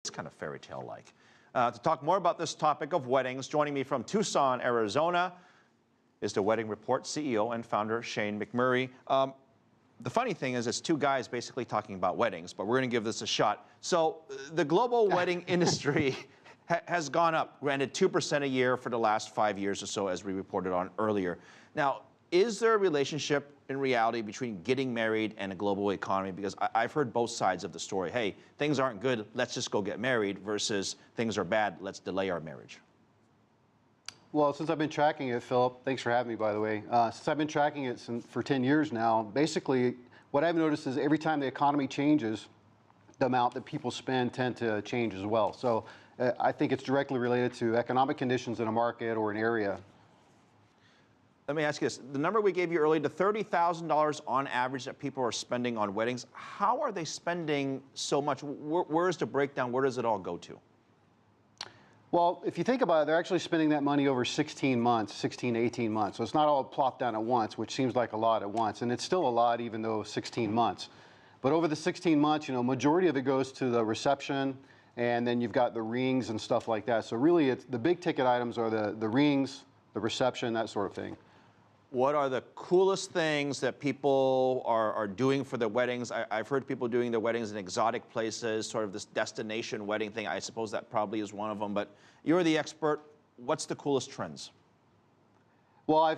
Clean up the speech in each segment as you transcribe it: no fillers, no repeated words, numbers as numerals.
It's kind of fairy tale-like. To talk more about this topic of weddings, joining me from Tucson, Arizona, is the Wedding Report CEO and founder, Shane McMurray. The funny thing is it's two guys basically talking about weddings, but we're going to give this a shot. So the global wedding industry has gone up, granted 2% a year for the last 5 years or so, as we reported on earlier. Now, is there a relationship in reality between getting married and a global economy? Because I've heard both sides of the story. Hey, things aren't good, let's just go get married, versus things are bad, let's delay our marriage. Well, since I've been tracking it, Philip, thanks for having me, by the way. Since I've been tracking it for 10 years now, basically what I've noticed is every time the economy changes, the amount that people spend tend to change as well. So I think it's directly related to economic conditions in a market or an area. Let me ask you this. The number we gave you earlier, the $30,000 on average that people are spending on weddings, how are they spending so much? Where's the breakdown? Where does it all go to? Well, if you think about it, they're actually spending that money over 16 months, 16 to 18 months. So it's not all plopped down at once, which seems like a lot at once. And it's still a lot, even though 16 months. But over the 16 months, you know, majority of it goes to the reception, and then you've got the rings and stuff like that. So really, the big ticket items are the rings, the reception, that sort of thing. What are the coolest things that people are doing for their weddings? I've heard people doing their weddings in exotic places, sort of this destination wedding thing. I suppose that probably is one of them, but you're the expert. What's the coolest trends? Well,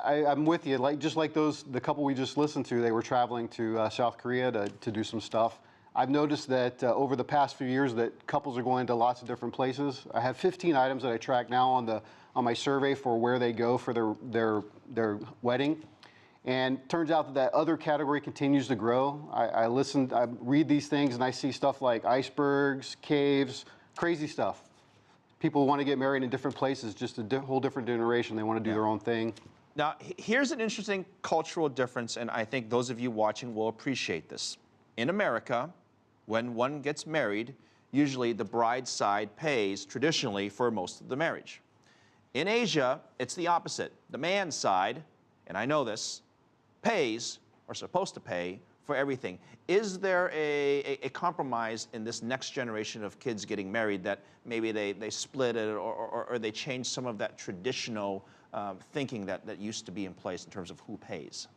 I'm with you. Just like the couple we just listened to, they were traveling to South Korea to do some stuff. I've noticed that over the past few years that couples are going to lots of different places. I have 15 items that I track now on my survey for where they go for their wedding. And turns out that other category continues to grow. I read these things and I see stuff like icebergs, caves, crazy stuff. People want to get married in different places, just a whole different generation. They want to do their own thing. Now, here's an interesting cultural difference, and I think those of you watching will appreciate this. In America, when one gets married, usually the bride's side pays traditionally for most of the marriage. In Asia, it's the opposite. The man's side, and I know this, pays, or supposed to pay, for everything. Is there a compromise in this next generation of kids getting married that maybe they split it or they change some of that traditional thinking that used to be in place in terms of who pays?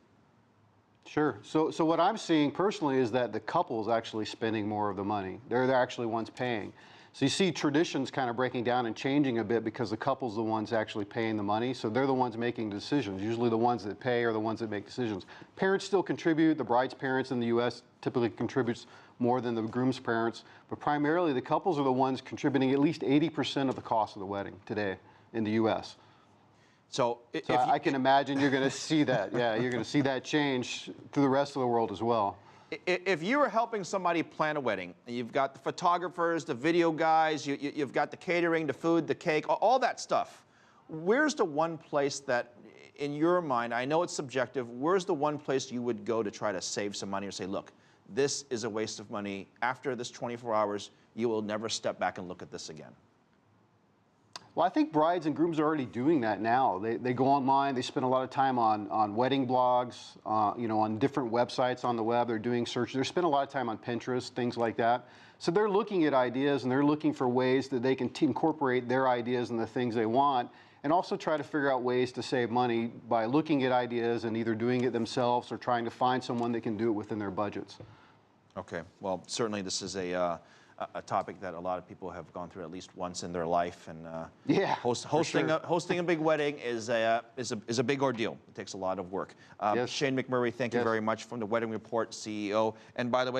Sure. So what I'm seeing personally is that the couple's actually spending more of the money. They're actually ones paying. So you see traditions kind of breaking down and changing a bit because the couple's the ones actually paying the money. So they're the ones making decisions. Usually the ones that pay are the ones that make decisions. Parents still contribute. The bride's parents in the U.S. typically contributes more than the groom's parents. But primarily the couples are the ones contributing at least 80% of the cost of the wedding today in the U.S. So I can imagine you're going to see that. Yeah, you're going to see that change through the rest of the world as well. If you were helping somebody plan a wedding, and you've got the photographers, the video guys, you've got the catering, the food, the cake, all that stuff, where's the one place that, in your mind, I know it's subjective, where's the one place you would go to try to save some money or say, look, this is a waste of money. After this 24 hours, you will never step back and look at this again? Well, I think brides and grooms are already doing that now. They go online, they spend a lot of time on wedding blogs, you know, on different websites on the web. They're doing search. They spend a lot of time on Pinterest, things like that. So they're looking at ideas and they're looking for ways that they can incorporate their ideas and the things they want, and also try to figure out ways to save money by looking at ideas and either doing it themselves or trying to find someone that can do it within their budgets. Okay. Well, certainly this is a topic that a lot of people have gone through at least once in their life, and hosting a big wedding is a big ordeal. It takes a lot of work. Yes. Shane McMurray, thank you very much, from the Wedding Report CEO. And by the way,